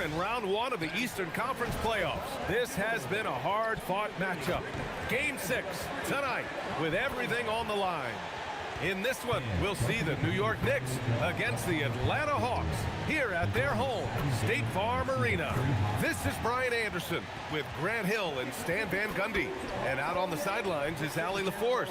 here in round one of the Eastern Conference playoffs. This has been a hard-fought matchup. Game 6 tonight with everything on the line. In this one, we'll see the New York Knicks against the Atlanta Hawks here at their home, State Farm Arena. This is Brian Anderson with Grant Hill and Stan Van Gundy. And out on the sidelines is Allie LaForce.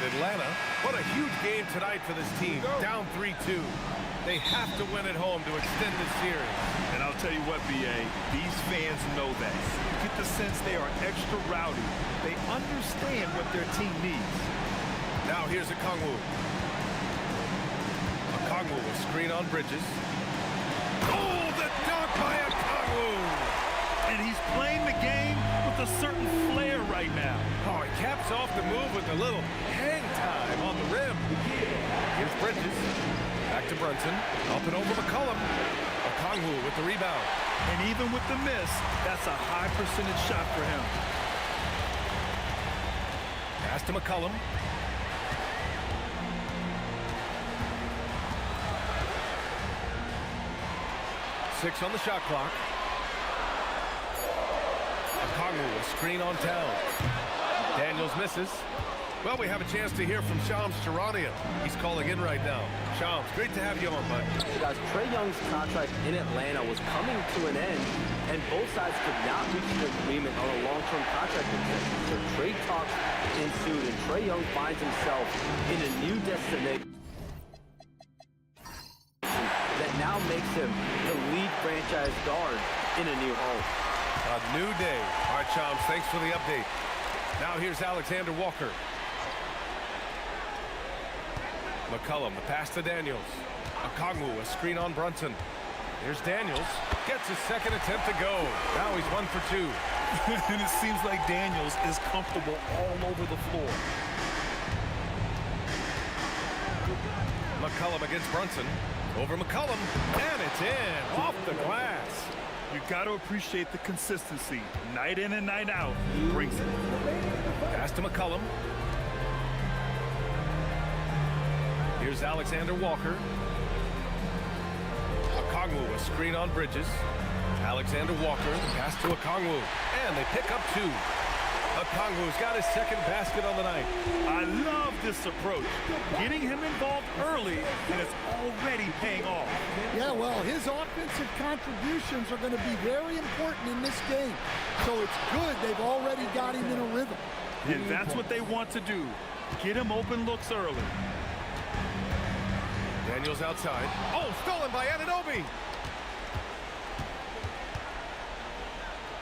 Atlanta, what a huge game tonight for this team. Down 3-2. They have to win at home to extend this series. And I'll tell you what, B.A., these fans know that. You get the sense they are extra rowdy. They understand what their team needs. Now here's Okongwu. Okongwu will screen on Bridges. Oh, the dunk by Okongwu! And he's playing the game with a certain flair right now. Oh, he caps off the move with a little hang time on the rim. Here's Bridges. Back to Brunson. Up and over McCollum. Okongwu with the rebound. And even with the miss, that's a high percentage shot for him. Pass to McCollum. Six on the shot clock. Okongwu will screen on Town. Daniels misses. Well, we have a chance to hear from Shams Charania. He's calling in right now. Shams, great to have you on, bud. Guys, Trae Young's contract in Atlanta was coming to an end, and both sides could not reach an agreement on a long-term contract extension. So trade talks ensued, and Trae Young finds himself in a new destination that now makes him the lead franchise guard in a new home. A new day. All right, Shams, thanks for the update. Now here's Alexander Walker. McCollum, the pass to Daniels. Okongwu, a screen on Brunson. Here's Daniels. Gets his second attempt to go. Now he's 1 for 2. And it seems like Daniels is comfortable all over the floor. McCollum against Brunson. Over McCollum. And it's in. Off the glass. You've got to appreciate the consistency. Night in and night out, he brings it. Pass to McCollum. Here's Alexander Walker. Okongwu, a screen on Bridges. Alexander Walker, the pass to Okongwu. And they pick up 2. Okongwu's got his second basket on the night. I love this approach. Getting him involved early, and it's already paying off. Yeah, well, his offensive contributions are going to be very important in this game. So it's good they've already got him in a rhythm. And that's what they want to do. Get him open looks early. Daniels outside. Oh, stolen by Anunoby.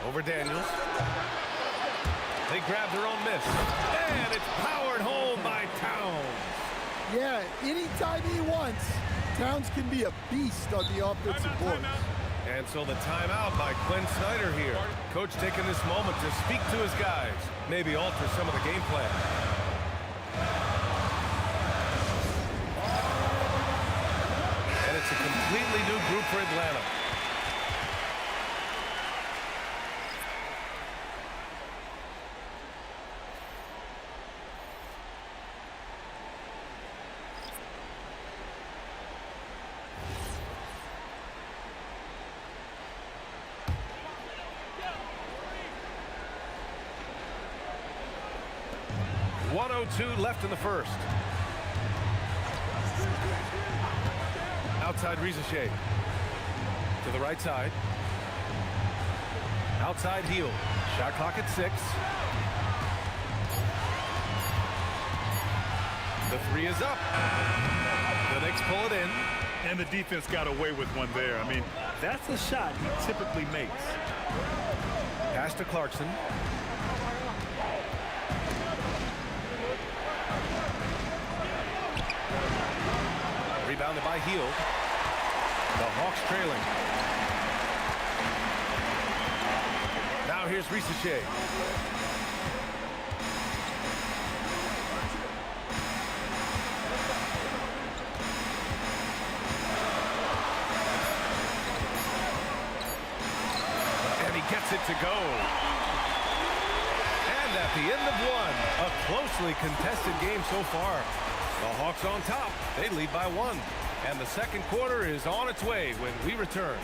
Over Daniels. They grab their own miss. And it's powered home by Towns. Yeah, anytime he wants, Towns can be a beast on the offensive boards. And so the timeout by Quinn Snyder here. Coach taking this moment to speak to his guys. Maybe alter some of the game plan. And it's a completely new group for Atlanta. .02 left in the first. Outside Rizachet. To the right side. Outside Heel. Shot clock at 6. The 3 is up. The Knicks pull it in. And the defense got away with one there. I mean, that's a shot he typically makes. Pass to Clarkson. Rebounded by Heel. The Hawks trailing. Now here's Rizachet. gets it to go. And at the end of one, a closely contested game so far. The Hawks on top. They lead by 1. And the second quarter is on its way when we return.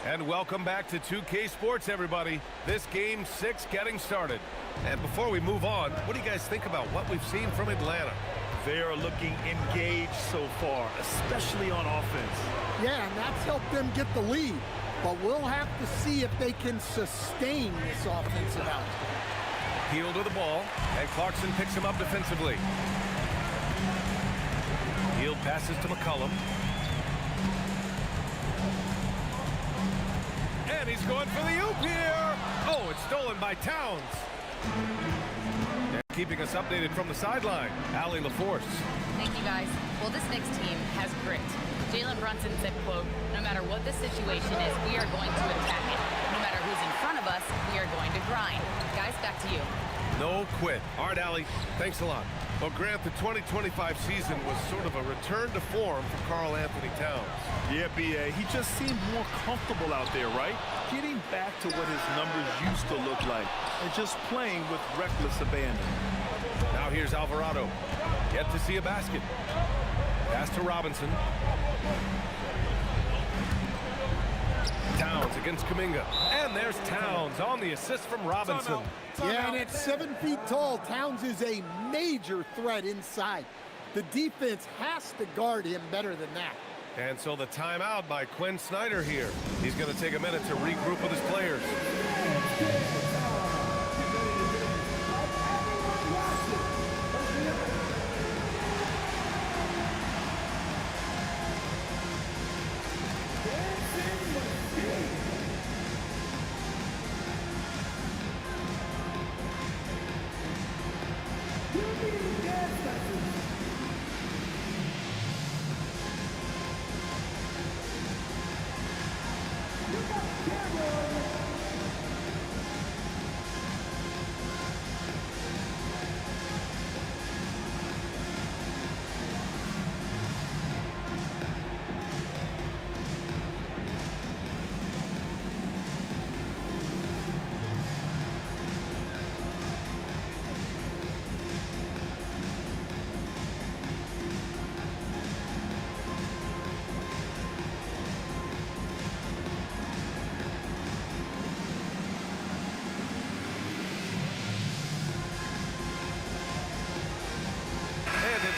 And welcome back to 2K Sports, everybody. This Game 6 getting started. And before we move on, what do you guys think about what we've seen from Atlanta? They are looking engaged so far, especially on offense. Yeah, and that's helped them get the lead. But we'll have to see if they can sustain this offensive output. Heel to the ball, and Clarkson picks him up defensively. Heel passes to McCollum. And he's going for the oop here. Oh, it's stolen by Towns. And keeping us updated from the sideline, Allie LaForce. Thank you, guys. Well, this Knicks team has grit. Jalen Brunson said, quote, "No matter what the situation is, we are going to attack it. No matter who's in front of us, we are going to grind." Guys, back to you. No quit. All right, Allie, thanks a lot. Well, Grant, the 2025 season was sort of a return to form for Karl Anthony Towns. Yeah, B.A., he just seemed more comfortable out there, right? Getting back to what his numbers used to look like and just playing with reckless abandon. Now here's Alvarado. Yet to see a basket. Pass to Robinson. Towns against Kuminga. And there's Towns on the assist from Robinson. Yeah, and at 7 feet tall, Towns is a major threat inside. The defense has to guard him better than that. And so the timeout by Quinn Snyder here. He's going to take a minute to regroup with his players.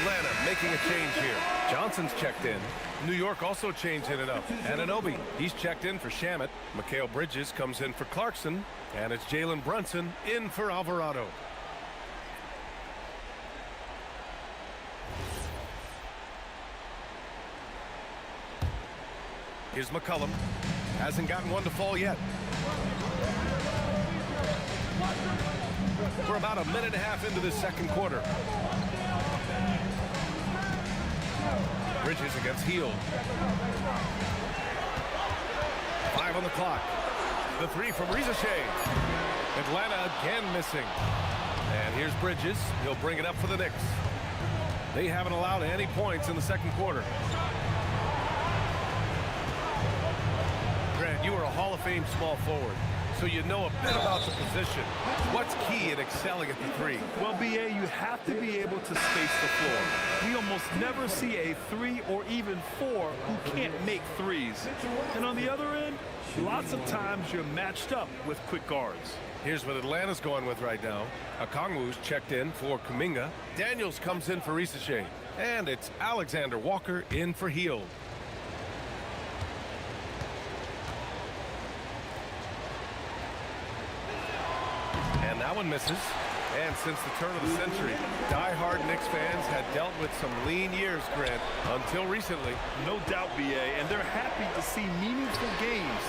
Atlanta making a change here. Johnson's checked in. New York also changing it up. Anunoby, he's checked in for Shamet. Mikal Bridges comes in for Clarkson. And it's Jalen Brunson in for Alvarado. Here's McCollum. Hasn't gotten one to fall yet. We're about a minute and a half into this second quarter. Bridges against Hield. 5 on the clock. The three from Rizashea. Atlanta again missing. And here's Bridges. He'll bring it up for the Knicks. They haven't allowed any points in the second quarter. Grant, you are a Hall of Fame small forward, so you know a bit about the position. What's key in excelling at the three? Well, B.A., you have to be able to space the floor. We almost never see a 3 or even 4 who can't make threes. And on the other end, lots of times you're matched up with quick guards. Here's what Atlanta's going with right now. Okongwu's checked in for Kuminga. Daniels comes in for Rizashea. And it's Alexander Walker in for Hield. And that one misses. And since the turn of the century, die-hard Knicks fans had dealt with some lean years, Grant, until recently. No doubt, B.A., and they're happy to see meaningful games.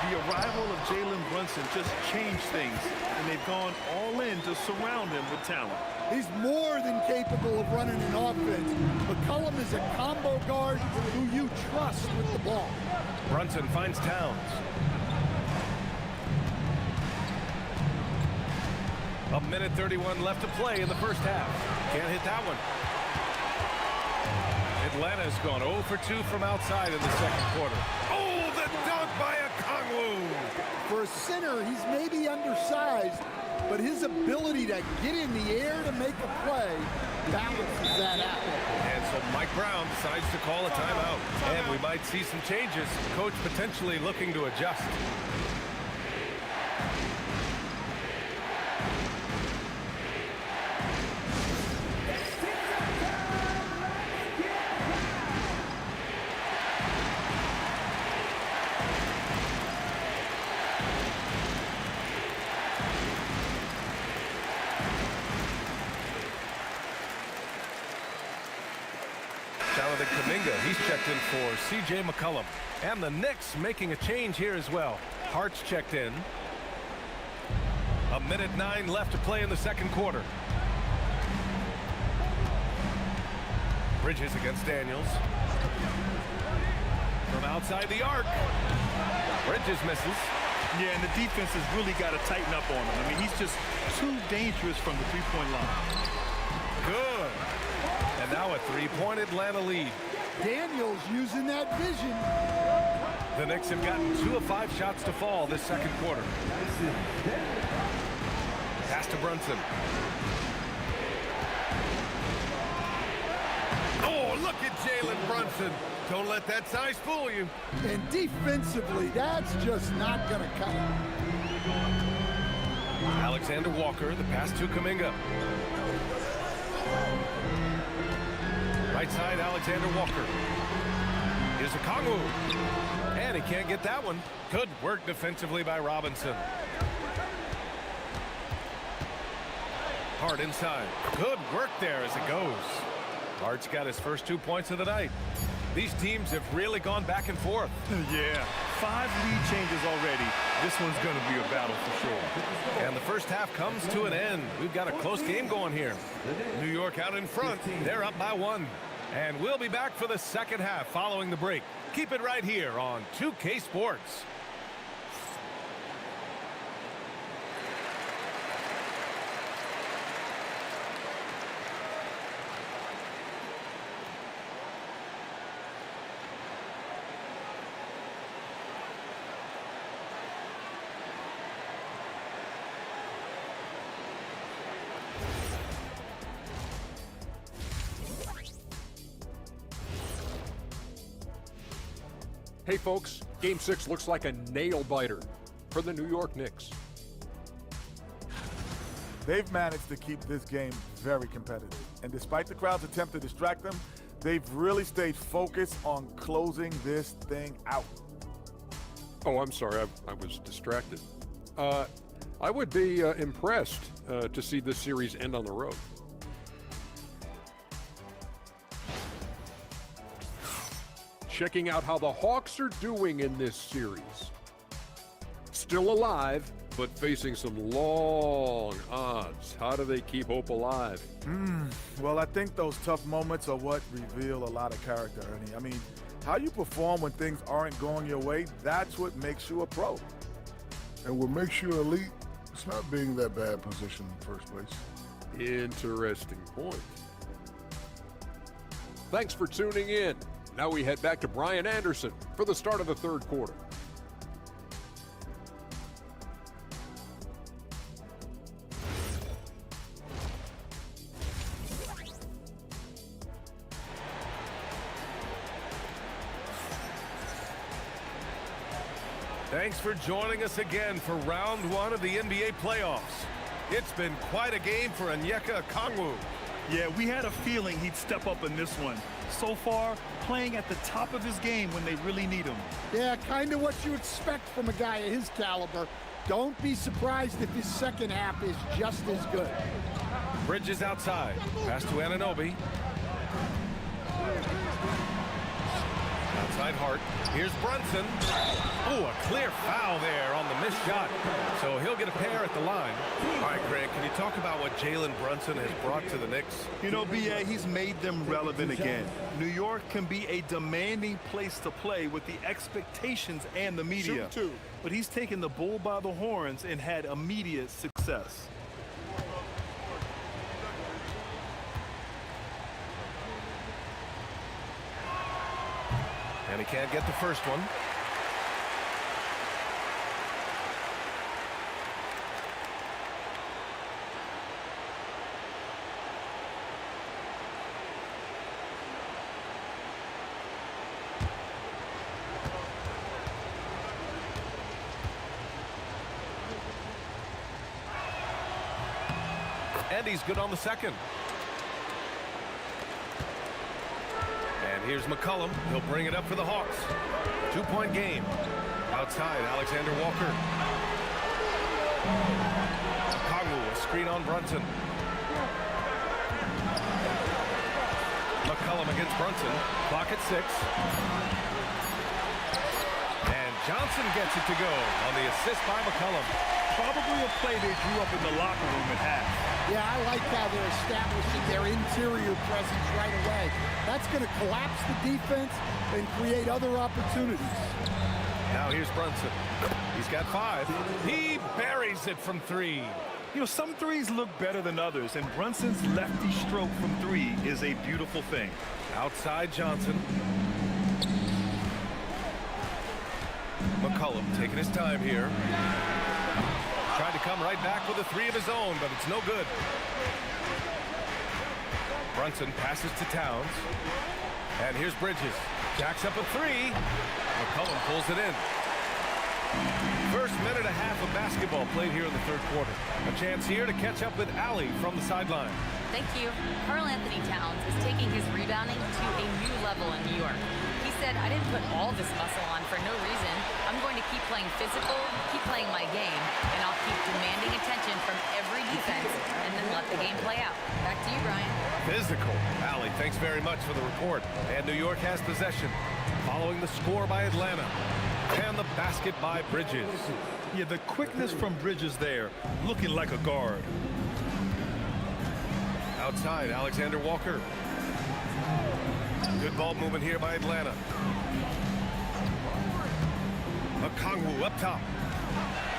The arrival of Jalen Brunson just changed things, and they've gone all in to surround him with talent. He's more than capable of running an offense. McCollum is a combo guard who you trust with the ball. Brunson finds Towns. A minute 31 left to play in the first half. Can't hit that one. Atlanta's gone 0 for 2 from outside in the second quarter. Oh, the dunk by Okongwu! For a center, he's maybe undersized, but his ability to get in the air to make a play balances that out. And so Mike Brown decides to call a timeout. And we might see some changes. Coach potentially looking to adjust. He's checked in for C.J. McCollum. And the Knicks making a change here as well. Hart's checked in. A minute 9 left to play in the second quarter. Bridges against Daniels. From outside the arc. Bridges misses. Yeah, and the defense has really got to tighten up on him. I mean, he's just too dangerous from the three-point line. Good. And now a three-point Atlanta lead. Daniels using that vision. The Knicks have gotten 2 of 5 shots to fall this second quarter. Pass to Brunson. Oh, look at Jalen Brunson. Don't let that size fool you. And defensively, that's just not going to cut it. Alexander Walker, the pass to Kuminga. Right side, Alexander Walker. Here's Okongwu. And he can't get that one. Good work defensively by Robinson. Hart inside. Good work there as it goes. Hart's got his first 2 points of the night. These teams have really gone back and forth. Yeah, 5 lead changes already. This one's going to be a battle for sure. And the first half comes to an end. We've got a close game going here. New York out in front. They're up by 1. And we'll be back for the second half following the break. Keep it right here on 2K Sports. Hey folks, Game 6 looks like a nail-biter for the New York Knicks. They've managed to keep this game very competitive. And despite the crowd's attempt to distract them, they've really stayed focused on closing this thing out. Oh, I'm sorry, I was distracted. I would be impressed to see this series end on the road. Checking out how the Hawks are doing in this series. Still alive, but facing some long odds. How do they keep hope alive? Well, I think those tough moments are what reveal a lot of character, Ernie. I mean, how you perform when things aren't going your way, that's what makes you a pro. And what makes you elite, it's not being that bad position in the first place. Interesting point. Thanks for tuning in. Now we head back to Brian Anderson for the start of the third quarter. Thanks for joining us again for round 1 of the NBA playoffs. It's been quite a game for Onyeka Okongwu. Yeah, we had a feeling he'd step up in this one. So far, playing at the top of his game when they really need him. Yeah, kind of what you expect from a guy of his caliber. Don't be surprised if his second half is just as good. Bridges outside. Pass to Anunoby. Outside outside Hart. Here's Brunson. Oh, a clear foul there on the missed shot. So he'll get a pair at the line. All right, Greg, can you talk about what Jalen Brunson has brought to the Knicks? You know, B.A., he's made them relevant again. New York can be a demanding place to play with the expectations and the media. But he's taken the bull by the horns and had immediate success. And he can't get the first one. And he's good on the second. And here's McCollum. He'll bring it up for the Hawks. 2-point game. Outside, Alexander Walker. Okongwu, a screen on Brunson. McCollum against Brunson. Clock at 6. And Johnson gets it to go on the assist by McCollum. Probably a play they drew up in the locker room at half. Yeah, I like how they're establishing their interior presence right away. That's going to collapse the defense and create other opportunities. Now here's Brunson. He's got 5. He buries it from 3. You know, some threes look better than others, and Brunson's lefty stroke from 3 is a beautiful thing. Outside Johnson. McCollum taking his time here. Tried to come right back with a 3 of his own, but it's no good. Brunson passes to Towns. And here's Bridges. Jacks up a 3. McCollum pulls it in. First minute and a half of basketball played here in the third quarter. A chance here to catch up with Allie from the sideline. Thank you. Karl Anthony Towns is taking his rebounding to a new level in New York. He said, I didn't put all this muscle on for no reason. I'm going to keep playing physical, keep playing my game, and I'll keep demanding attention from every defense and then let the game play out. Back to you, Brian. Physical. Allie, thanks very much for the report. And New York has possession. Following the score by Atlanta. And the basket by Bridges. Yeah, the quickness from Bridges there, looking like a guard. Outside, Alexander Walker. Good ball movement here by Atlanta. Okongwu up top.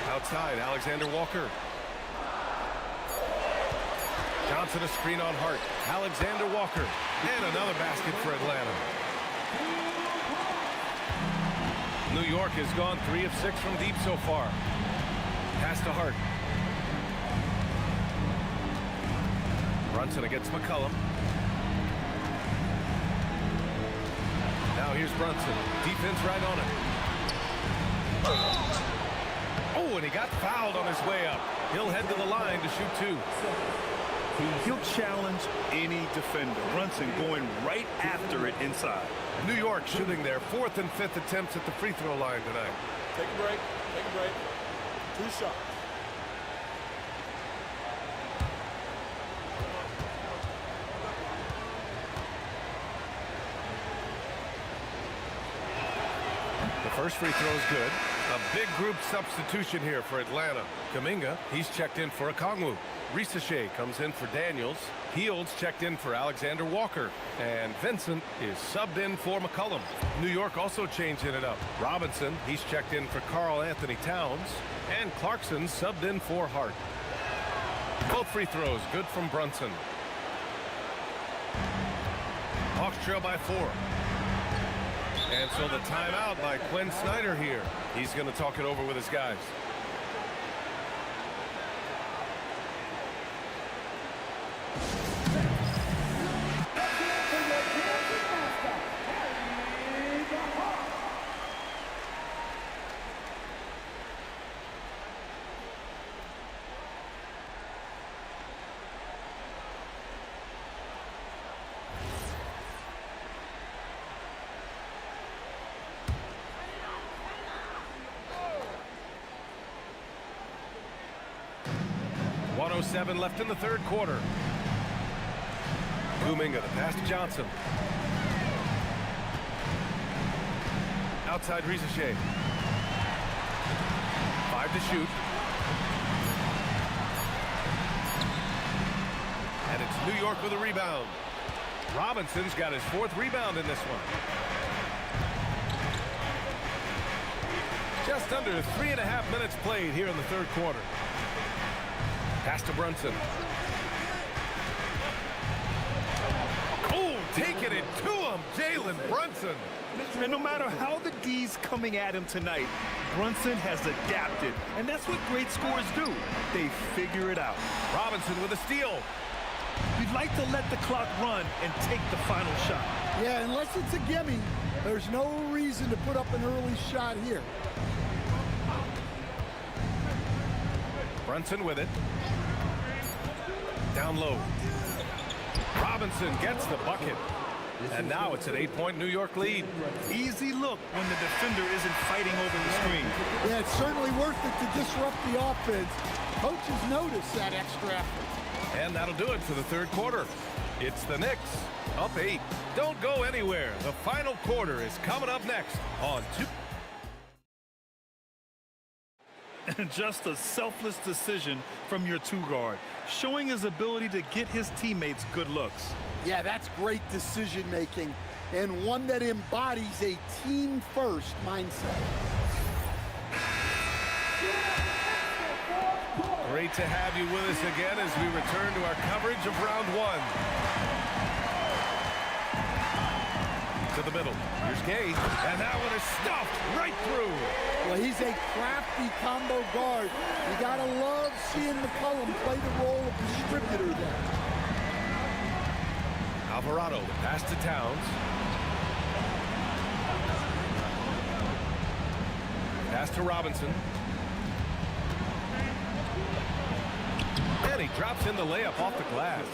Outside, Alexander Walker. Johnson a screen on Hart. Alexander Walker. And another basket for Atlanta. New York has gone 3 of 6 from deep so far. Pass to Hart. Brunson against McCollum. Now here's Brunson. Defense right on him. Oh, and he got fouled on his way up. He'll head to the line to shoot 2. He'll challenge any defender. Brunson going right after it inside. New York shooting their 4th and 5th attempts at the free throw line tonight. Take a break. Take a break. 2 shots. The first free throw is good. A big group substitution here for Atlanta. Kuminga, he's checked in for Okongwu. Risachet comes in for Daniels. Heald's checked in for Alexander Walker. And Vincent is subbed in for McCollum. New York also changing it up. Robinson, he's checked in for Karl Anthony Towns. And Clarkson subbed in for Hart. Both free throws good from Brunson. Hawks trail by 4. And so the timeout by Quinn Snyder here. He's going to talk it over with his guys. .07 left in the third quarter. Kuminga, the pass to Johnson. outside Ricochet. 5 to shoot. And it's New York with a rebound. Robinson's got his 4th rebound in this one. Just under 3.5 minutes played here in the 3rd quarter. Pass to Brunson. Oh, taking it to him, Jalen Brunson. And no matter how the D's coming at him tonight, Brunson has adapted. And that's what great scorers do. They figure it out. Robinson with a steal. You'd like to let the clock run and take the final shot. Yeah, unless it's a gimme, there's no reason to put up an early shot here. Brunson with it. Down low. Robinson gets the bucket. And now it's an 8-point New York lead. Easy look when the defender isn't fighting over the screen. Yeah, it's certainly worth it to disrupt the offense. Coaches notice that extra effort. And that'll do it for the 3rd quarter. It's the Knicks up 8. Don't go anywhere. The final quarter is coming up next on 2. And just a selfless decision from your 2-guard, showing his ability to get his teammates good looks. Yeah, that's great decision making and one that embodies a team-first mindset. Great to have you with us again as we return to our coverage of round 1. To the middle. Here's Gay. And that one is stuffed right through. Well, he's a crafty combo guard. You gotta love seeing McCollum play the role of distributor there. Alvarado, the pass to Towns. Pass to Robinson. And he drops in the layup off the glass.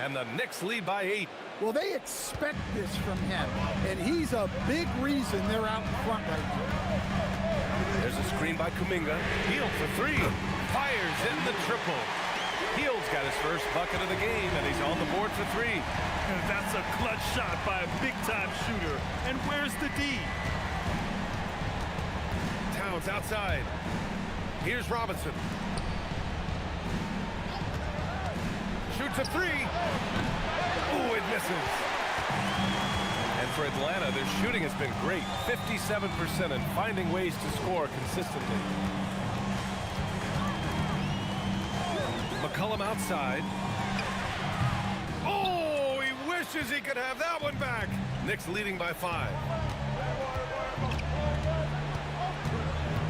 And the Knicks lead by 8. Well, they expect this from him, and he's a big reason they're out in front right now. There's a screen by Kuminga. Hield for 3. Fires in the triple. Hield's got his first bucket of the game, and he's on the board for 3. And that's a clutch shot by a big-time shooter. And where's the D? Towns outside. Here's Robinson. Shoots a 3. Oh, it misses. And for Atlanta, their shooting has been great. 57% and finding ways to score consistently. McCollum outside. Oh, he wishes he could have that one back. Knicks leading by 5.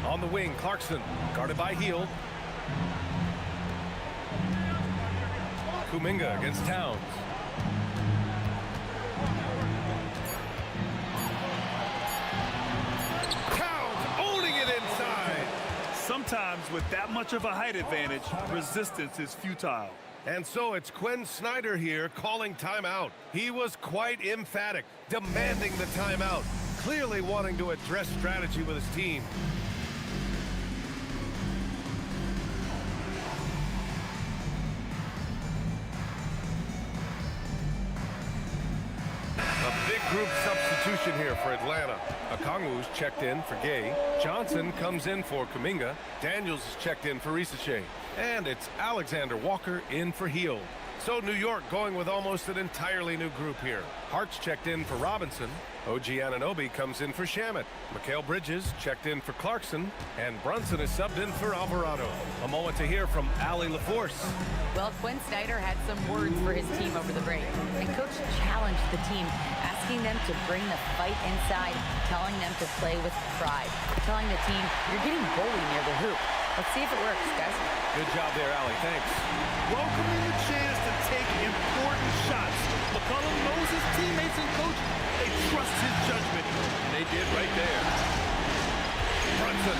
On the wing, Clarkson, guarded by Hield. Kuminga against Towns. Towns owning it inside. Sometimes with that much of a height advantage, resistance is futile. And so it's Quinn Snyder here calling timeout. He was quite emphatic, demanding the timeout, clearly wanting to address strategy with his team. Group substitution here for Atlanta. Okongwu's checked in for Gay. Johnson comes in for Kuminga. Daniels is checked in for Ricochet. And it's Alexander Walker in for Hield. So New York going with almost an entirely new group here. Hart's checked in for Robinson. OG Anunoby comes in for Shamet. Mikal Bridges checked in for Clarkson. And Brunson is subbed in for Alvarado. A moment to hear from Allie LaForce. Well, Quinn Snyder had some words for his team over the break. And Coach challenged the team, asking them to bring the fight inside, telling them to play with pride, telling the team, you're getting bullied near the hoop. Let's see if it works, guys. Good job there, Allie. Thanks. Welcoming the chance to take important shots. McCollum knows his teammates and coach. They trust his judgment. And they did right there. Brunson.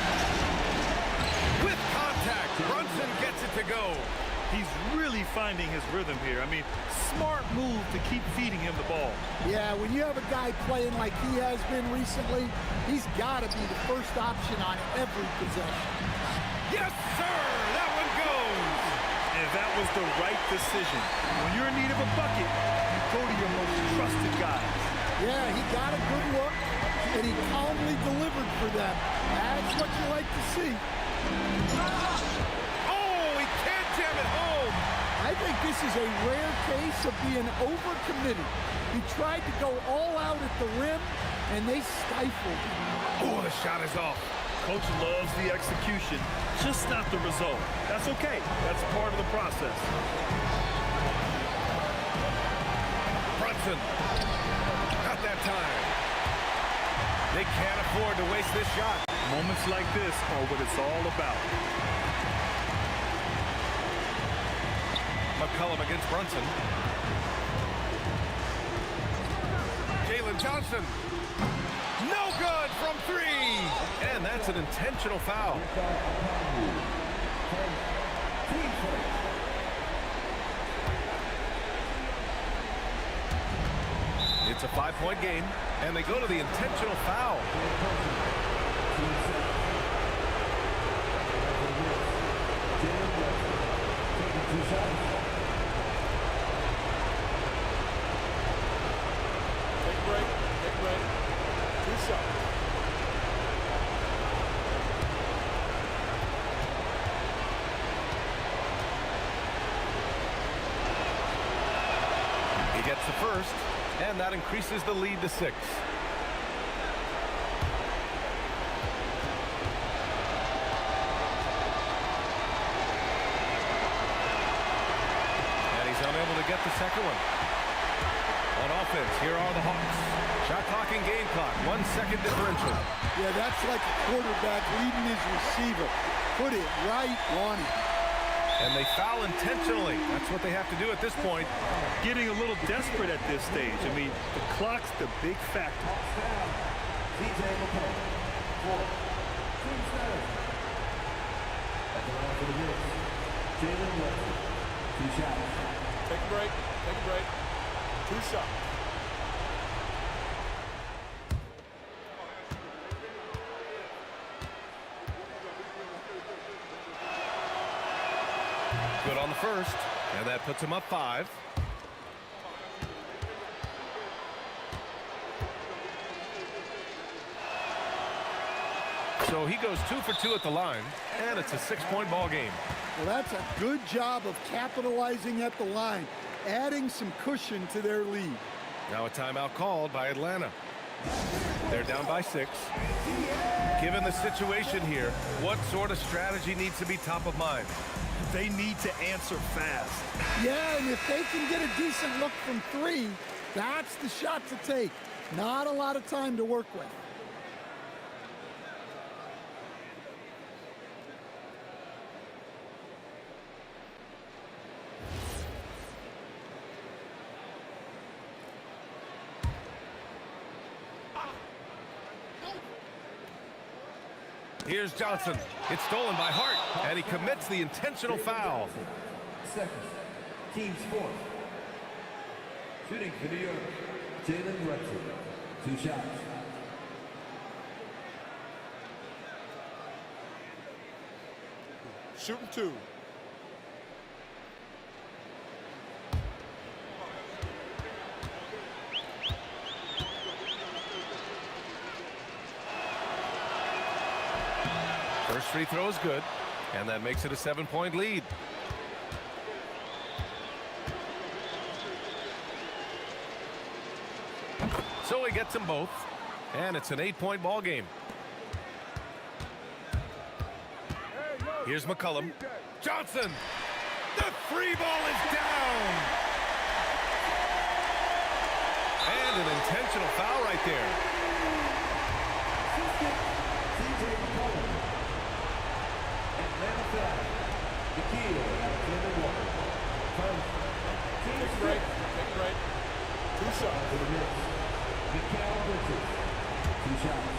With contact, Brunson gets it to go. He's really finding his rhythm here. I mean, smart move to keep feeding him the ball. Yeah, when you have a guy playing like he has been recently, he's got to be the first option on every possession. Yes, sir! That one goes! And that was the right decision. When you're in need of a bucket, you go to your most trusted guys. Yeah, he got a good look. He and he calmly delivered for them. That's what you like to see. Oh, he can't jam it home. I think this is a rare case of being overcommitted. He tried to go all out at the rim, and they stifled him. Oh, the shot is off. Coach loves the execution, just not the result. That's okay. That's part of the process. Brunson. Not that time. They can't afford to waste this shot. Moments like this are what it's all about. McCollum against Brunson. Jalen Johnson. No good from three. And that's an intentional foul. It's a 5-point game, and they go to the intentional foul. Take break. 2 shots. He gets the first, and that increases the lead to 6. And he's unable to get the second one. On offense, here are the Hawks. Shot clock and game clock, 1 second differential. Yeah, that's like a quarterback leading his receiver. Put it right on him. And they foul intentionally. That's what they have to do at this point. Getting a little desperate at this stage. I mean, the clock's the big factor. Take a break. 2 shots. Good on the first, and that puts him up 5. So he goes 2 for 2 at the line, and it's a 6-point ball game. Well, that's a good job of capitalizing at the line, adding some cushion to their lead. Now a timeout called by Atlanta. They're down by 6. Given the situation here, what sort of strategy needs to be top of mind? They need to answer fast. Yeah, and if they can get a decent look from 3, that's the shot to take. Not a lot of time to work with. Here's Johnson. It's stolen by Hart, and he commits the intentional foul. Seconds. Team sport. Shooting for New York, Jalen Brunson. 2 shots. Shooting 2. First free throw is good, and that makes it a 7-point lead. So he gets them both, and it's an 8-point ball game. Here's McCollum. Johnson! The free ball is down! And an intentional foul right there. Take a break. 2 shots. 2 shots.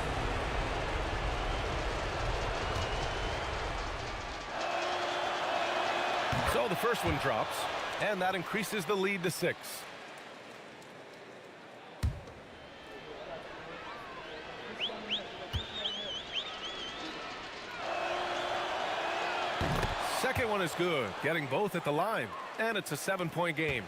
So the first one drops, and that increases the lead to 6. Second one is good, getting both at the line, and it's a 7-point game.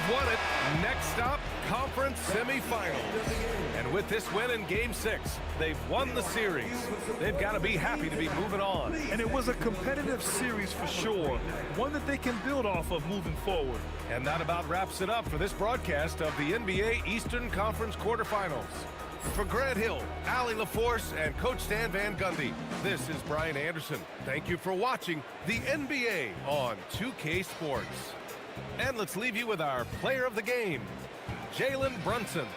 They've won it. Next stop, conference semifinals. And with this win in Game 6, they've won the series. They've got to be happy to be moving on. And it was a competitive series for sure, one that they can build off of moving forward. And that about wraps it up for this broadcast of the NBA Eastern Conference quarterfinals. For Grant Hill, Allie LaForce, and Coach Stan Van Gundy, this is Brian Anderson. Thank you for watching the NBA on 2K Sports. And let's leave you with our player of the game, Jalen Brunson.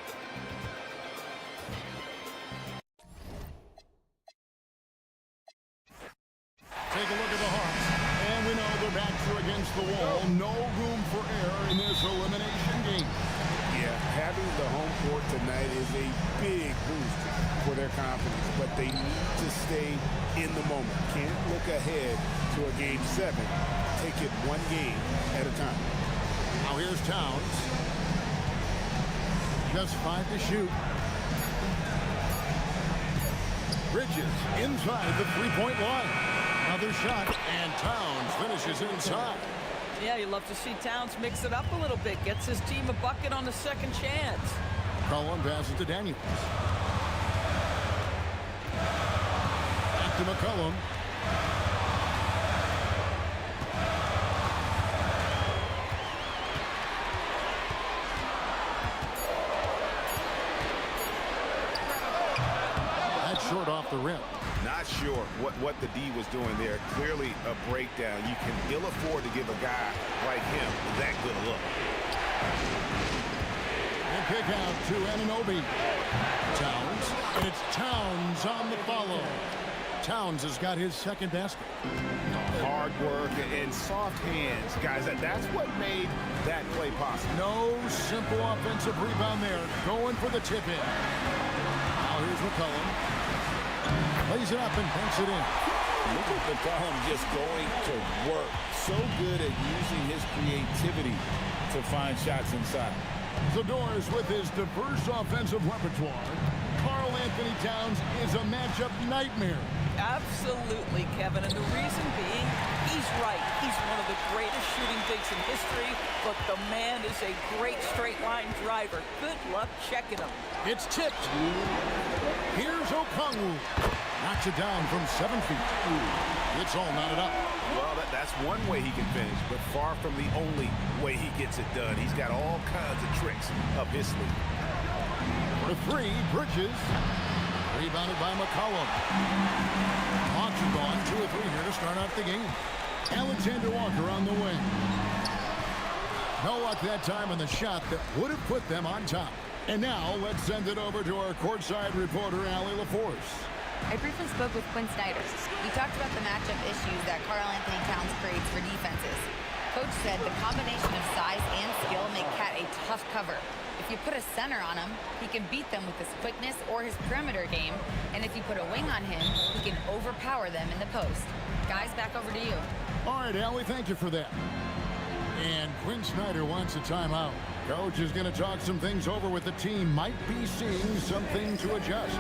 Take a look at the Hawks, and we know their backs are against the wall. No room for error in this elimination game. Yeah, having the home court tonight is a big boost for their confidence, but they need to stay in the moment. Can't look ahead to a Game 7. Take it one game at a time. Now here's Towns. Just 5 to shoot. Bridges inside the three-point line. Another shot, and Towns finishes inside. Yeah, you love to see Towns mix it up a little bit. Gets his team a bucket on the second chance. McCollum passes to Daniels. Back to McCollum. That's short off the rim. Not sure what the D was doing there. Clearly a breakdown. You can ill afford to give a guy like him that good a look. And kick out to Anunoby. Towns, and it's Towns on the follow. Towns has got his second basket. Hard work and soft hands, guys. That's what made that play possible. No simple offensive rebound there. Going for the tip in. Now here's McCollum. Lays it up and banks it in. Look at McCollum just going to work. So good at using his creativity to find shots inside. The Doors with his diverse offensive repertoire. Karl Anthony Towns is a matchup nightmare. Absolutely, Kevin. And the reason being, he's right. He's one of the greatest shooting bigs in history, but the man is a great straight-line driver. Good luck checking him. It's tipped. Here's Okongwu. Knocks it down from 7 feet. It's all knotted up. Well, that's one way he can finish, but far from the only way he gets it done. He's got all kinds of tricks up his sleeve. The three, Bridges. Rebounded by McCollum. Hawks are gone 2 or 3 here to start out the game. Alexander Walker on the wing. No luck that time on the shot that would have put them on top. And now let's send it over to our courtside reporter, Allie LaForce. I briefly spoke with Quinn Snyder. We talked about the matchup issues that Karl Anthony Towns creates for defenses. Coach said the combination of size and skill make Cat a tough cover. If you put a center on him, he can beat them with his quickness or his perimeter game. And if you put a wing on him, he can overpower them in the post. Guys, back over to you. All right, Allie, thank you for that. And Quinn Snyder wants a timeout. Coach is going to talk some things over with the team. Might be seeing something to adjust.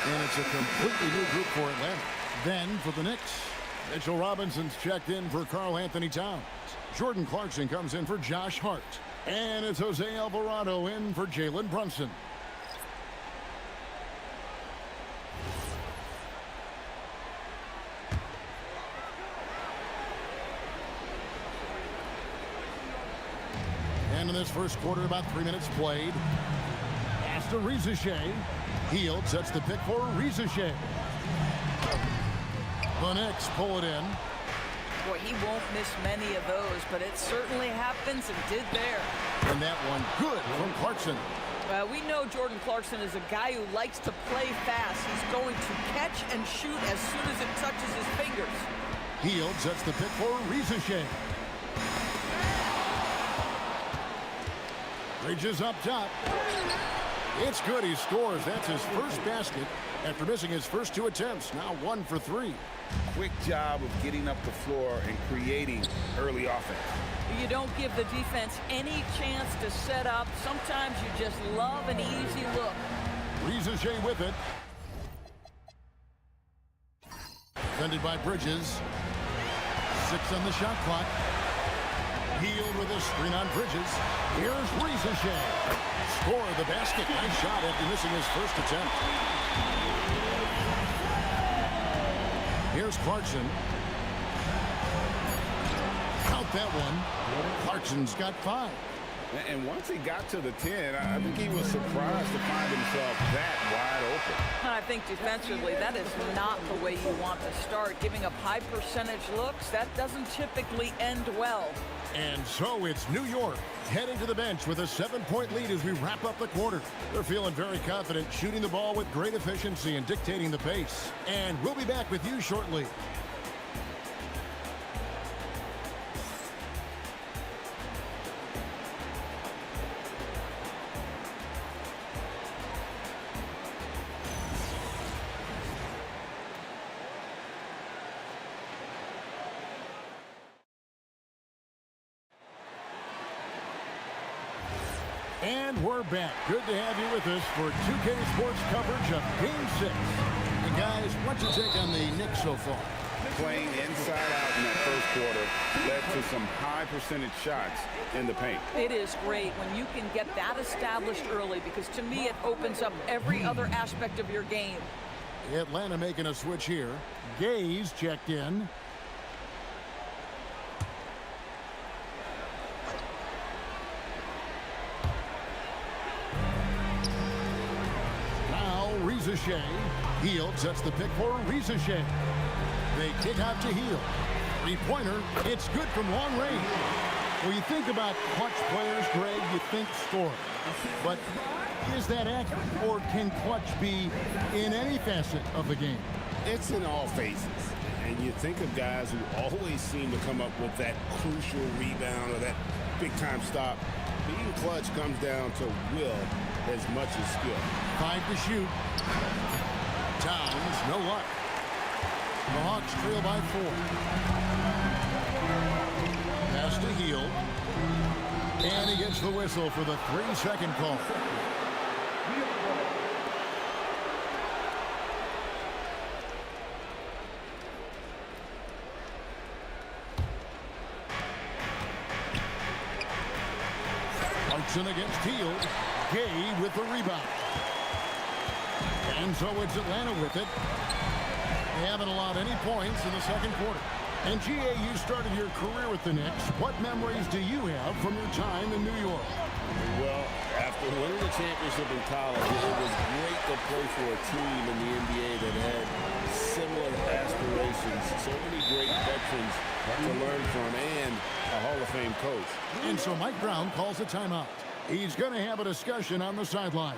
And it's a completely new group for Atlanta. Then for the Knicks, Mitchell Robinson's checked in for Karl Anthony Towns. Jordan Clarkson comes in for Josh Hart. And it's Jose Alvarado in for Jalen Brunson. this first quarter, about 3 minutes played. Pass to Rizachet. Hield sets the pick for Rizachet. The Knicks pull it in. Boy, he won't miss many of those, but it certainly happens and did there. And that one good from Clarkson. We know Jordan Clarkson is a guy who likes to play fast. He's going to catch and shoot as soon as it touches his fingers. Hield sets the pick for Rizachet. Bridges up top. It's good. He scores. That's his first basket after missing his first 2 attempts. Now 1 for 3. Quick job of getting up the floor and creating early offense. You don't give the defense any chance to set up. Sometimes you just love an easy look. Rizachet with it. Defended by Bridges. 6 on the shot clock. Hield with a screen on Bridges. Here's Rizachet. Score the basket. Nice shot after missing his first attempt. Here's Clarkson. Count that one. Clarkson's got 5. And once he got to the 10, I think he was surprised to find himself that wide open. I think defensively, that is not the way you want to start. Giving up high percentage looks, that doesn't typically end well. And so it's New York heading to the bench with a 7-point lead as we wrap up the quarter. They're feeling very confident, shooting the ball with great efficiency and dictating the pace. And we'll be back with you shortly. And we're back. Good to have you with us for 2K Sports coverage of Game 6. And guys, what's your take on the Knicks so far? Playing inside out in that first quarter led to some high percentage shots in the paint. It is great when you can get that established early because to me it opens up every other aspect of your game. Atlanta making a switch here. Gaze checked in. Rizachet. Hield sets the pick for Rizachet. They kick out to Hield. 3-pointer. It's good from long range. When you think about clutch players, Greg, you think score. But is that accurate? Or can clutch be in any facet of the game? It's in all phases. And you think of guys who always seem to come up with that crucial rebound or that big-time stop. Being clutch comes down to will as much as skill. 5 to shoot. Towns, no luck. The Hawks trail by 4. Pass to Hield. And he gets the whistle for the 3-second call. Brunson against Hield. Gay with the rebound. And so it's Atlanta with it. They haven't allowed any points in the second quarter. And G.A., you started your career with the Knicks. What memories do you have from your time in New York? Well, after winning the championship in college, it was great to play for a team in the NBA that had similar aspirations. So many great veterans to learn from and a Hall of Fame coach. And so Mike Brown calls a timeout. He's going to have a discussion on the sideline.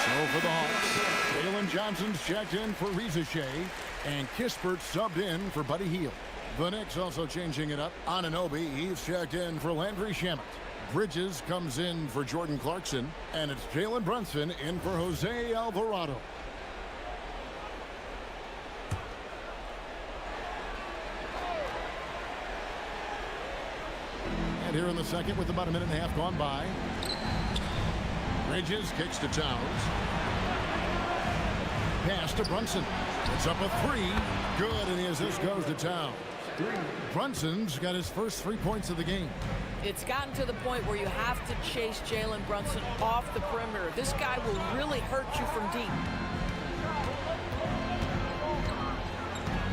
So for the Hawks, Jalen Johnson's checked in for Rizachet, and Kispert subbed in for Buddy Hield. The Knicks also changing it up. Anunoby, he's checked in for Landry Shamet. Bridges comes in for Jordan Clarkson, and it's Jalen Brunson in for Jose Alvarado. And here in the second with about a minute and a half gone by. Bridges kicks to Towns. Pass to Brunson. It's up a three. Good, and the assist goes to Towns. Brunson's got his first 3 points of the game. It's gotten to the point where you have to chase Jalen Brunson off the perimeter. This guy will really hurt you from deep.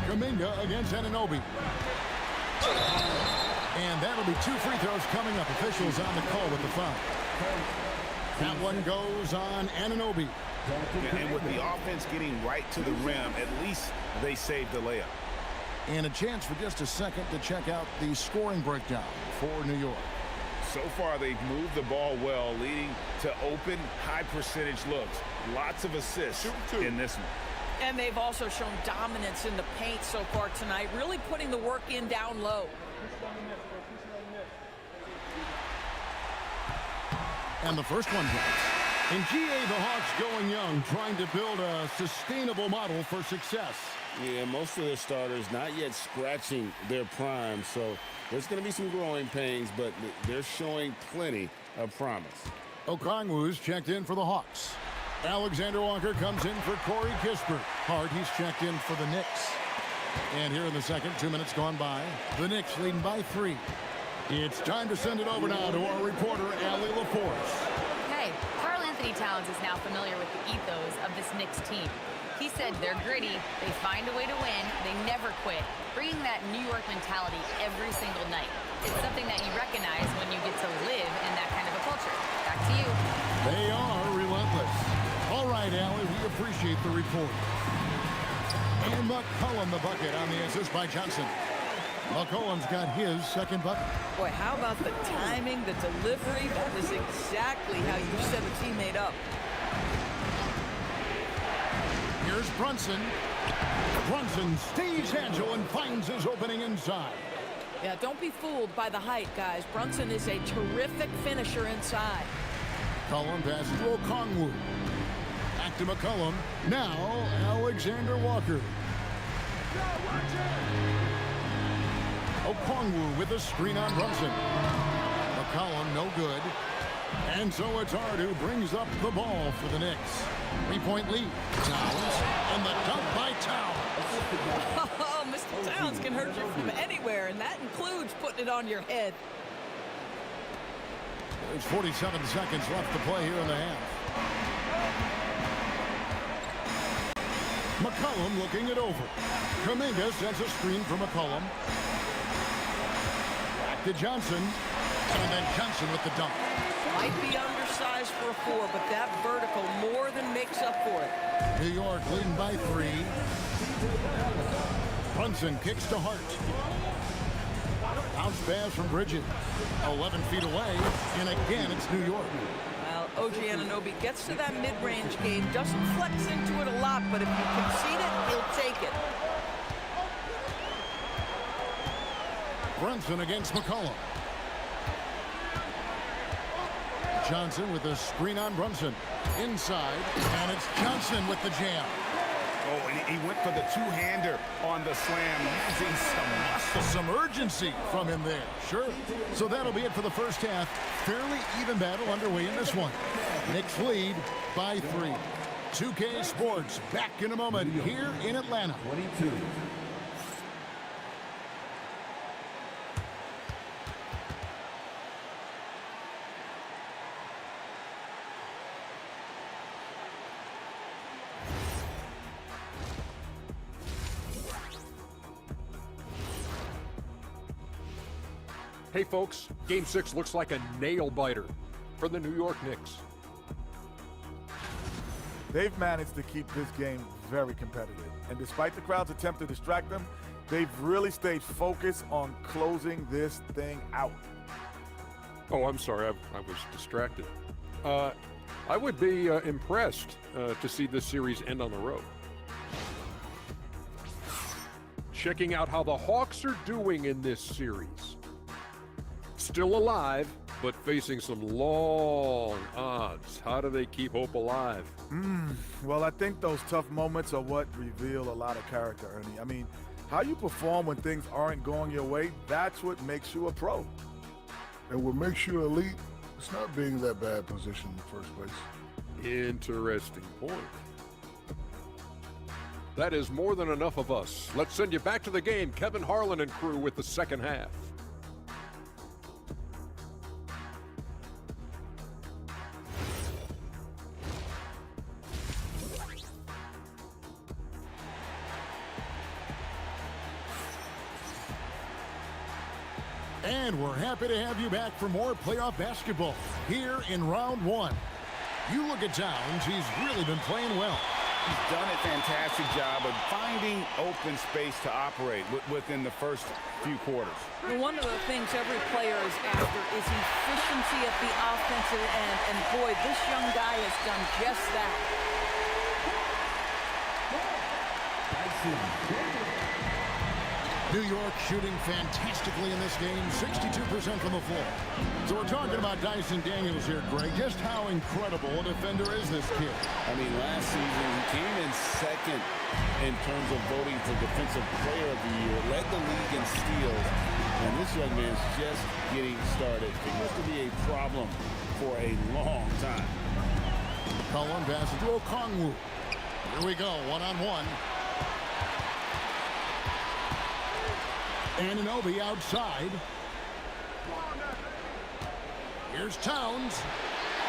Kuminga against Anunoby. And that'll be 2 free throws coming up. Officials on the call with the foul. That one goes on Anunoby. And with the offense getting right to the rim, at least they saved the layup. And a chance for just a second to check out the scoring breakdown for New York. So far, they've moved the ball well, leading to open, high-percentage looks. Lots of assists in this one. And they've also shown dominance in the paint so far tonight, really putting the work in down low. And the first one hits. In GA, the Hawks going young, trying to build a sustainable model for success. Yeah, most of their starters not yet scratching their prime, so there's going to be some growing pains, but they're showing plenty of promise. Okongwu's checked in for the Hawks. Alexander Walker comes in for Corey Kispert. Hart, he's checked in for the Knicks. And here in the second, 2 minutes gone by, the Knicks leading by 3. It's time to send it over now to our reporter, Allie LaForce. Hey, Karl Anthony Towns is now familiar with the ethos of this Knicks team. He said they're gritty, they find a way to win, they never quit, bringing that New York mentality every single night. It's something that you recognize when you get to live in that kind of a culture. Back to you. They are relentless. All right, Allie, we appreciate the report. And McCollum the bucket on the assist by Johnson. McCollum's got his second bucket. Boy, how about the timing, the delivery? That is exactly how you set a teammate up. Here's Brunson. Brunson stays agile and finds his opening inside. Yeah, don't be fooled by the height, guys. Brunson is a terrific finisher inside. McCollum passes to Okongwu. Back to McCollum. Now, Alexander Walker. Okongwu with a screen on Brunson. McCollum no good. And so it's Hart who brings up the ball for the Knicks. 3-point lead. Towns. And the dunk by Towns. Oh, Mr. Towns can hurt you from anywhere, and that includes putting it on your head. There's 47 seconds left to play here in the half. McCollum looking it over. Kuminga sends a screen for McCollum. Back to Johnson. And then Johnson with the dunk. Might be undersized for a 4, but that vertical more than makes up for it. New York leading by 3. Brunson kicks to Hart. Bounce pass from Bridges. 11 feet away. And again, it's New York. Well, OG Anunoby gets to that mid-range game, doesn't flex into it a lot, but if you concede it, he'll take it. Brunson against McCollum. Johnson with a screen on Brunson. Inside, and it's Johnson with the jam. Oh, and he went for the two-hander on the slam, using some muscle. Some urgency from him there, sure. So that'll be it for the first half. Fairly even battle underway in this one. Knicks lead by 3. 2K Sports back in a moment here in Atlanta. 22. Hey folks, Game 6 looks like a nail-biter for the New York Knicks. They've managed to keep this game very competitive. And despite the crowd's attempt to distract them, they've really stayed focused on closing this thing out. Oh, I'm sorry, I was distracted. I would be impressed to see this series end on the road. Checking out how the Hawks are doing in this series. Still alive, but facing some long odds. How do they keep hope alive? Well, I think those tough moments are what reveal a lot of character, Ernie. I mean, how you perform when things aren't going your way, that's what makes you a pro. And what makes you elite, it's not being that bad position in the first place. Interesting point. That is more than enough of us. Let's send you back to the game. Kevin Harlan and crew with the second half. And we're happy to have you back for more playoff basketball here in round one. You look at Towns, he's really been playing well. He's done a fantastic job of finding open space to operate within the first few quarters. One of the things every player is after is efficiency at the offensive end, and boy, this young guy has done just that. New York shooting fantastically in this game, 62% from the floor. So we're talking about Dyson Daniels here, Greg. Just how incredible a defender is this kid? I mean, last season he came in second in terms of voting for Defensive Player of the Year, led the league in steals, and this young man's just getting started. He used to be a problem for a long time. Cullen passes to Okongwu. Here we go, one-on-one. Anunoby outside. Here's Towns.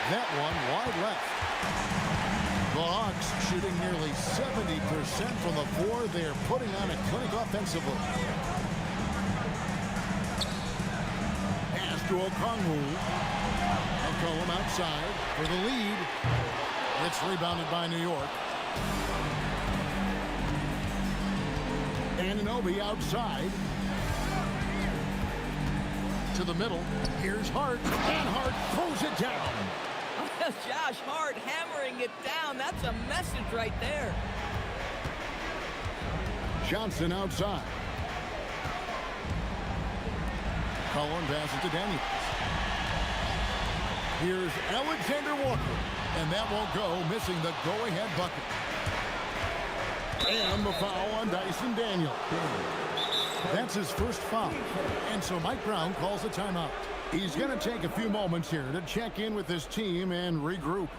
That one wide left. The Hawks shooting nearly 70% from the floor. They're putting on a clinic offensively. Pass to Okongwu. McCollum outside for the lead. It's rebounded by New York. Anunoby outside. To the middle. Here's Hart. And Hart throws it down. Josh Hart hammering it down. That's a message right there. Johnson outside. Cullen passes to Daniels. Here's Alexander Walker. And that won't go, missing the go-ahead bucket. And the foul on Dyson Daniels. That's his first foul. And so Mike Brown calls a timeout. He's going to take a few moments here to check in with his team and regroup.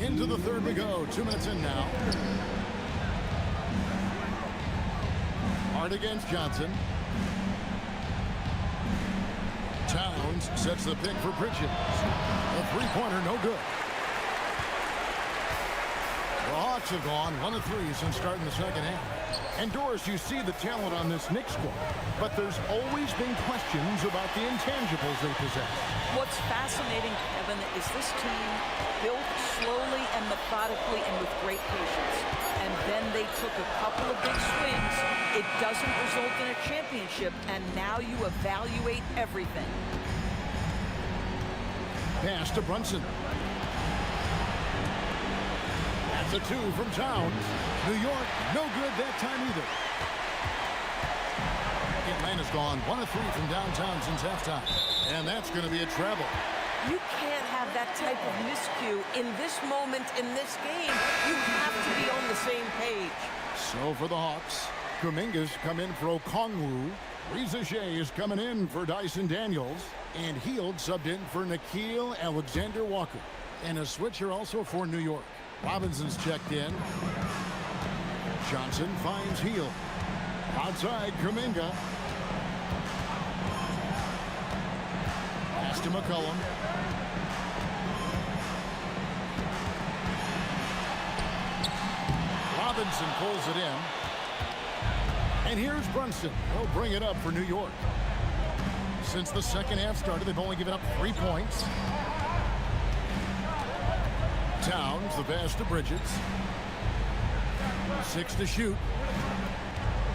Into the third we go. 2 minutes in now. Hart against Johnson. Towns sets the pick for Bridges. A three-pointer, no good. The Hawks have gone 1 of 3 since starting the second half. And Doris, you see the talent on this Knicks squad, but there's always been questions about the intangibles they possess. What's Fascinating, Kevin, is this team built slowly and methodically and with great patience. And then they took a couple of big swings. It doesn't result in a championship, and now you evaluate everything. Pass to Brunson. That's a 2 from Towns. New York, no good that time either. Atlanta's gone 1 of 3 from downtown since halftime. And that's going to be a treble. You can't have that type of miscue in this moment in this game. You have to be on the same page. So for the Hawks, Kuminga's come in for Okongwu. Reza Shea is coming in for Dyson Daniels. And Hield subbed in for Nickeil Alexander-Walker. And a switcher also for New York. Robinson's checked in. Johnson finds Hield. Outside, Kuminga. Pass to McCollum. Robinson pulls it in. And here's Brunson. He'll bring it up for New York. Since the second half started, they've only given up 3 points. Towns, the pass to Bridges. 6 to shoot.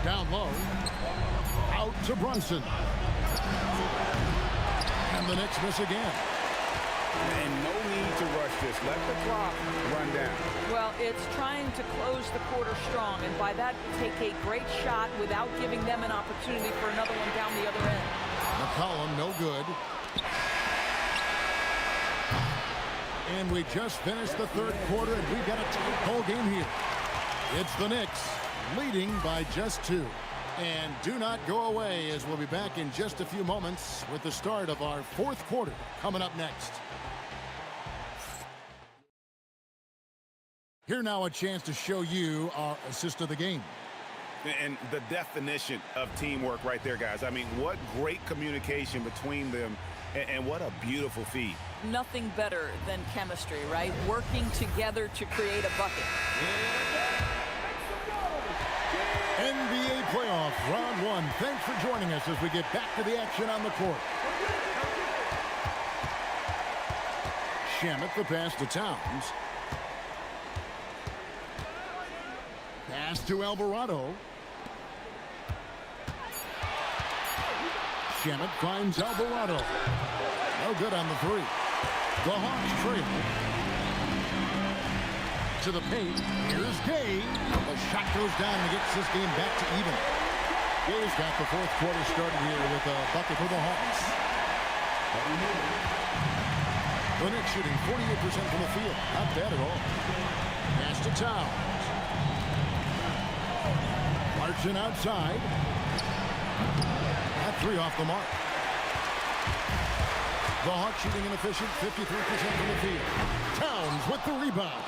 Down low. Out to Brunson. And the Knicks miss again. And no need to rush this. Let the clock run down. Well, it's trying to close the quarter strong, and by that, take a great shot without giving them an opportunity for another one down the other end. McCollum, no good. And we just finished the third quarter, and we've got a tight ball game here. It's the Knicks leading by just 2. And do not go away, as we'll be back in just a few moments with the start of our fourth quarter coming up next. Here now a chance to show you our assist of the game. And the definition of teamwork right there, guys. I mean, what great communication between them, and what a beautiful feed. Nothing better than chemistry, right? Working together to create a bucket. NBA playoff round 1. Thanks for joining us as we get back to the action on the court. Shamet the pass to Towns. Pass to Alvarado. Shamet finds Alvarado. No good on the 3. The Hawks trail. To the paint. Here's Gay. The shot goes down and gets this game back to even. Gay's got the fourth quarter started here with a bucket for the Hawks. The Knicks shooting 48% from the field. Not bad at all. Pass to Towns. Marching outside. That 3 off the mark. The Hawks shooting an efficient 53% from the field. Towns with the rebound.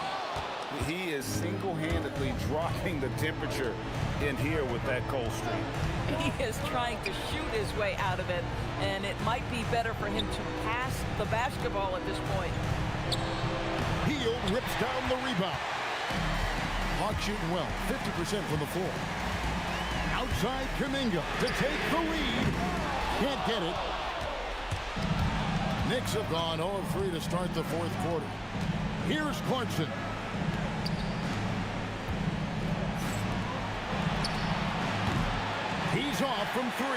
He is single-handedly dropping the temperature in here with that cold streak. He is trying to shoot his way out of it, and it might be better for him to pass the basketball at this point. Hield rips down the rebound. Hawks shooting well, 50% from the floor. Outside Kuminga to take the lead. Can't get it. Knicks have gone 0 of 3 to start the fourth quarter. Here's Clarkson. He's off from 3.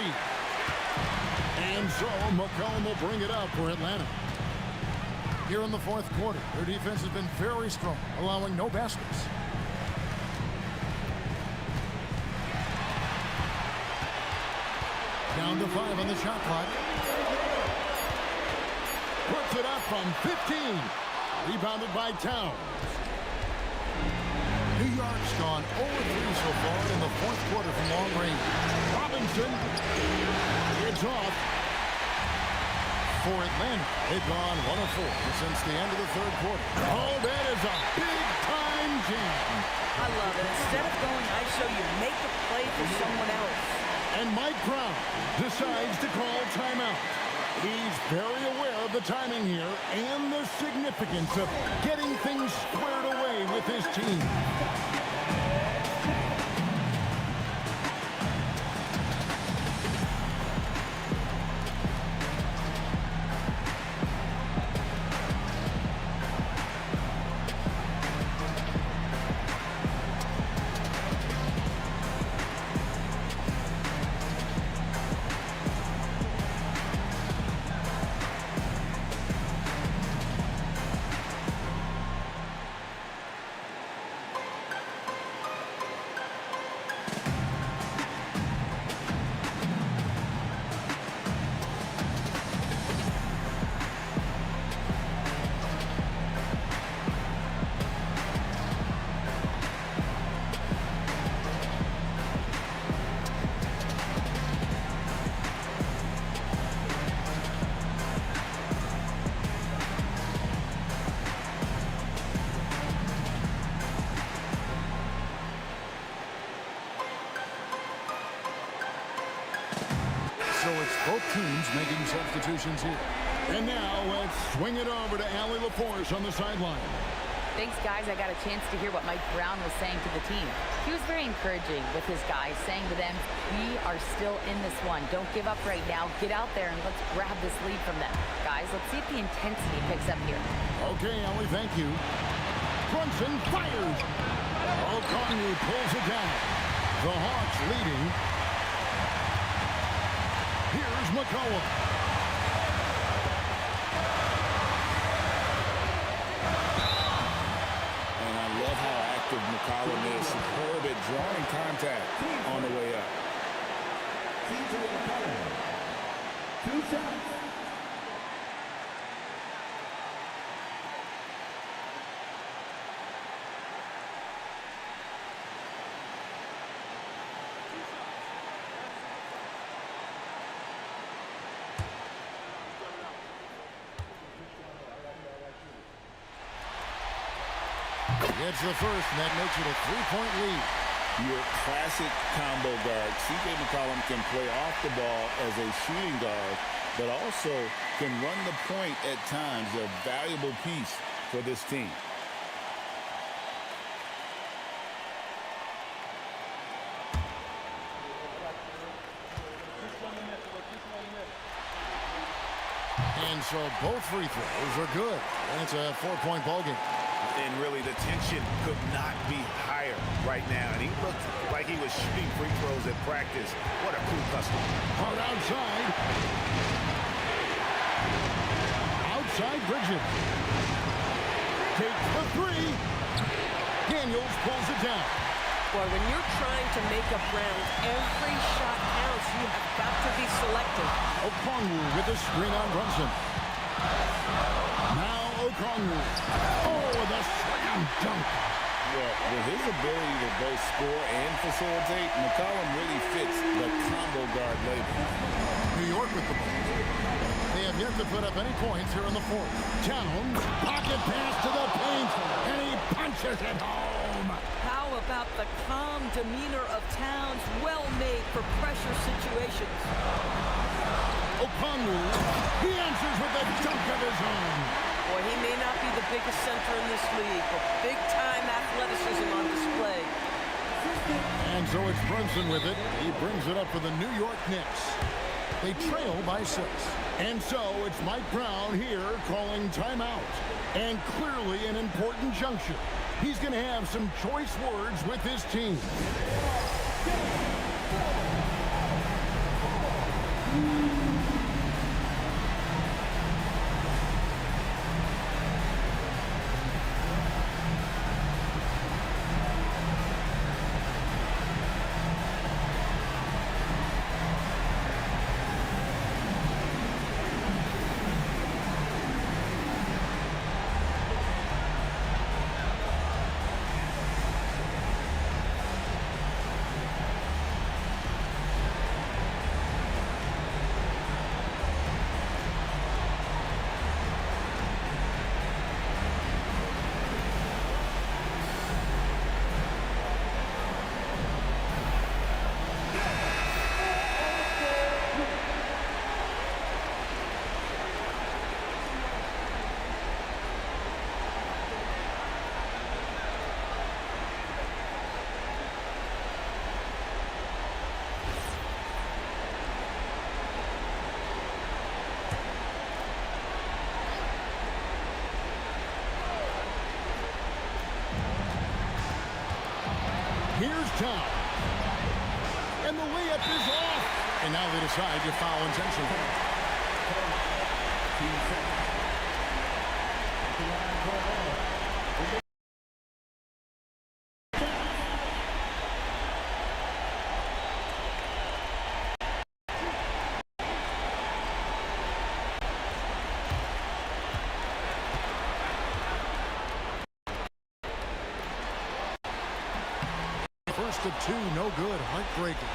And so McCollum will bring it up for Atlanta. Here in the fourth quarter, their defense has been very strong, allowing no baskets. Down to 5 on the shot clock. Puts it up from 15. Rebounded by Towns. New York's gone 0 of 3 so far in the fourth quarter from long range. Robinson. It's off. For Atlanta, they've gone 1 of 4 since the end of the third quarter. Oh, that is a big-time jam. I love it. Instead of going ISO, you make a play for someone else. And Mike Brown decides to call timeout. He's very aware of the timing here and the significance of getting things squared away with his team. So it's both teams making substitutions here. And now let's swing it over to Allie LaForce on the sideline. Thanks, guys. I got a chance to hear what Mike Brown was saying to the team. He was very encouraging with his guys, saying to them, we are still in this one. Don't give up right now. Get out there and let's grab this lead from them. Guys, let's see if the intensity picks up here. Okay, Allie, thank you. Brunson fires. O'Connor pulls it down. The Hawks leading. Here's McCollum. And I love how active McCollum is. Superb at drawing contact on the way up. Two shots. Gets the first, and that makes it a three-point lead. Your classic combo guard. C.J. McCollum can play off the ball as a shooting guard, but also can run the point at times. A valuable piece for this team. And so both free throws are good. And it's a four-point ball game. And really, the tension could not be higher right now. And he looked like he was shooting free throws at practice. What a cool customer. Hard outside. Outside Bridges. Takes the three. Daniels pulls it down. Boy, when you're trying to make up ground, every shot counts. You have got to be selective. Okongwu with the screen on Brunson. Now Okongwu. Oh, the slam dunk. Well, with his ability to both score and facilitate, McCollum really fits the combo guard label. New York with the ball. They have yet to put up any points here in the fourth. Towns, pocket pass to the paint, and he punches it home. How about the calm demeanor of Towns? Well made for pressure situations. Okongwu, he answers with a dunk of his own. Boy, he may not be the biggest center in this league, but big-time athleticism on display. And so it's Brunson with it. He brings it up for the New York Knicks. They trail by 6. And so it's Mike Brown here calling timeout. And clearly an important juncture. He's going to have some choice words with his team. down. And the layup is off. And now they decide to foul intentionally. First of two, no good. Heartbreaking.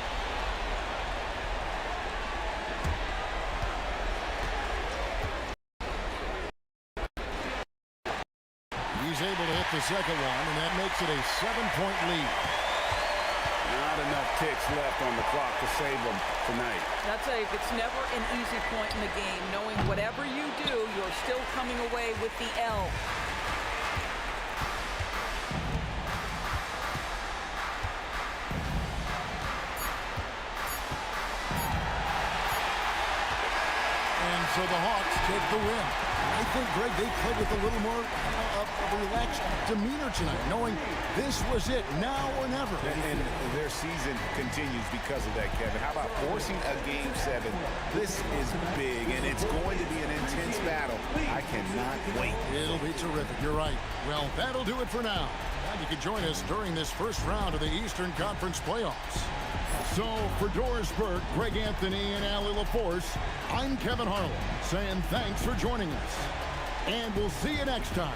He's able to hit the second one, and that makes it a 7-point lead. Not enough ticks left on the clock to save them tonight. It's never an easy point in the game, knowing whatever you do, you're still coming away with the L. So the Hawks take the win. I think, Greg, they played with a little more of a relaxed demeanor tonight, knowing this was it, now or never. And their season continues because of that, Kevin. How about forcing a Game 7? This is big, and it's going to be an intense battle. I cannot wait. It'll be terrific. You're right. Well, that'll do it for now. And you can join us during this first round of the Eastern Conference playoffs. So, for Doris Burke, Greg Anthony, and Allie LaForce, I'm Kevin Harlan, saying thanks for joining us. And we'll see you next time